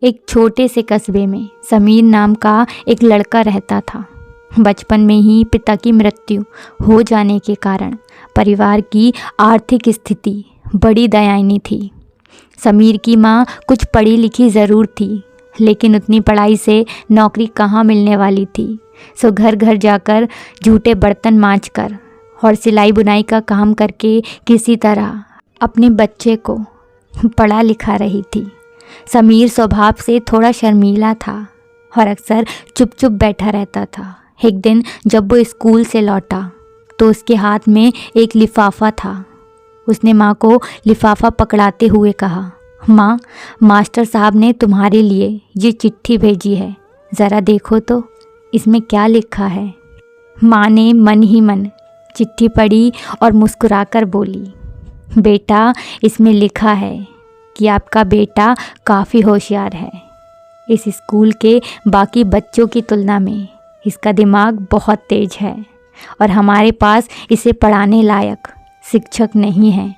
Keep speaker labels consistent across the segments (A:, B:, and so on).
A: एक छोटे से कस्बे में समीर नाम का एक लड़का रहता था। बचपन में ही पिता की मृत्यु हो जाने के कारण परिवार की आर्थिक स्थिति बड़ी दयनीय थी। समीर की माँ कुछ पढ़ी लिखी ज़रूर थी, लेकिन उतनी पढ़ाई से नौकरी कहाँ मिलने वाली थी। सो घर घर जाकर झूठे बर्तन मांजकर और सिलाई बुनाई का काम करके किसी तरह अपने बच्चे को पढ़ा लिखा रही थी। समीर स्वभाव से थोड़ा शर्मीला था और अक्सर चुप चुप बैठा रहता था। एक दिन जब वो स्कूल से लौटा तो उसके हाथ में एक लिफाफा था। उसने माँ को लिफाफा पकड़ाते हुए कहा, माँ, मास्टर साहब ने तुम्हारे लिए ये चिट्ठी भेजी है, ज़रा देखो तो इसमें क्या लिखा है। माँ ने मन ही मन चिट्ठी पढ़ी और मुस्कुराकर बोली, बेटा, इसमें लिखा है कि आपका बेटा काफ़ी होशियार है। इस स्कूल के बाकी बच्चों की तुलना में इसका दिमाग बहुत तेज है और हमारे पास इसे पढ़ाने लायक शिक्षक नहीं है,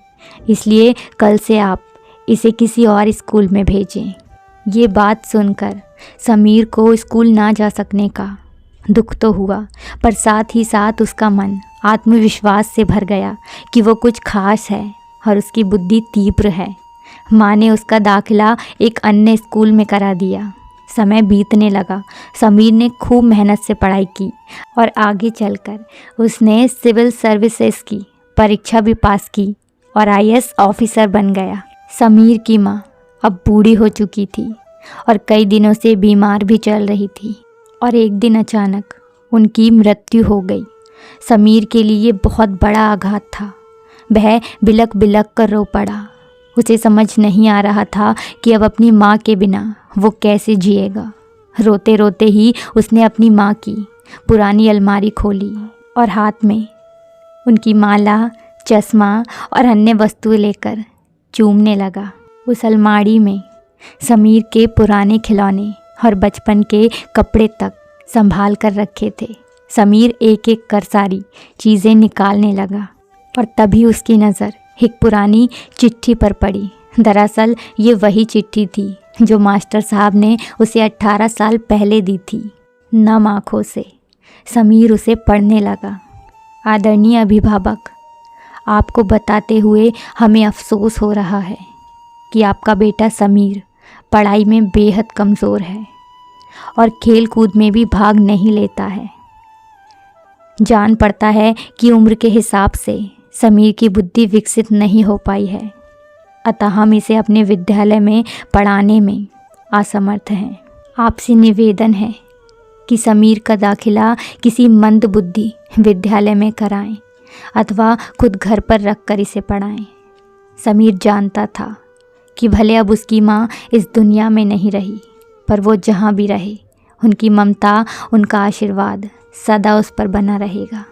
A: इसलिए कल से आप इसे किसी और स्कूल में भेजें। ये बात सुनकर समीर को स्कूल ना जा सकने का दुख तो हुआ, पर साथ ही साथ उसका मन आत्मविश्वास से भर गया कि वो कुछ खास है और उसकी बुद्धि तीव्र है। माँ ने उसका दाखिला एक अन्य स्कूल में करा दिया। समय बीतने लगा। समीर ने खूब मेहनत से पढ़ाई की और आगे चलकर उसने सिविल सर्विसेज की परीक्षा भी पास की और आईएएस ऑफिसर बन गया। समीर की माँ अब बूढ़ी हो चुकी थी और कई दिनों से बीमार भी चल रही थी और एक दिन अचानक उनकी मृत्यु हो गई। समीर के लिए बहुत बड़ा आघात था। वह बिलक बिलक कर रो पड़ा। उसे समझ नहीं आ रहा था कि अब अपनी माँ के बिना वो कैसे जिएगा। रोते रोते ही उसने अपनी माँ की पुरानी अलमारी खोली और हाथ में उनकी माला, चश्मा और अन्य वस्तुएं लेकर चूमने लगा। उस अलमारी में समीर के पुराने खिलौने और बचपन के कपड़े तक संभाल कर रखे थे। समीर एक एक कर सारी चीज़ें निकालने लगा और तभी उसकी नज़र एक पुरानी चिट्ठी पर पड़ी। दरअसल ये वही चिट्ठी थी जो मास्टर साहब ने उसे 18 साल पहले दी थी। नम आँखों से समीर उसे पढ़ने लगा। आदरणीय अभिभावक, आपको बताते हुए हमें अफसोस हो रहा है कि आपका बेटा समीर पढ़ाई में बेहद कमज़ोर है और खेल कूद में भी भाग नहीं लेता है। जान पड़ता है कि उम्र के हिसाब से समीर की बुद्धि विकसित नहीं हो पाई है, अतः हम इसे अपने विद्यालय में पढ़ाने में असमर्थ हैं। आपसे निवेदन है कि समीर का दाखिला किसी मंद बुद्धि विद्यालय में कराएं अथवा खुद घर पर रखकर इसे पढ़ाएं। समीर जानता था कि भले अब उसकी माँ इस दुनिया में नहीं रही, पर वो जहाँ भी रहे उनकी ममता, उनका आशीर्वाद सदा उस पर बना रहेगा।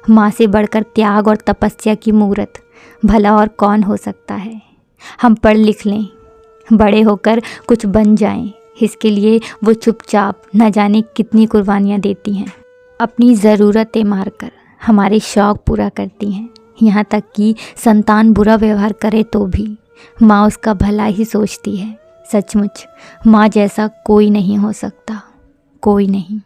A: माँ से बढ़कर त्याग और तपस्या की मूर्त भला और कौन हो सकता है। हम पढ़ लिख लें, बड़े होकर कुछ बन जाएं, इसके लिए वो चुपचाप न जाने कितनी कुर्बानियाँ देती हैं। अपनी ज़रूरतें मारकर हमारे शौक़ पूरा करती हैं। यहाँ तक कि संतान बुरा व्यवहार करे तो भी माँ उसका भला ही सोचती है। सचमुच माँ जैसा कोई नहीं हो सकता, कोई नहीं।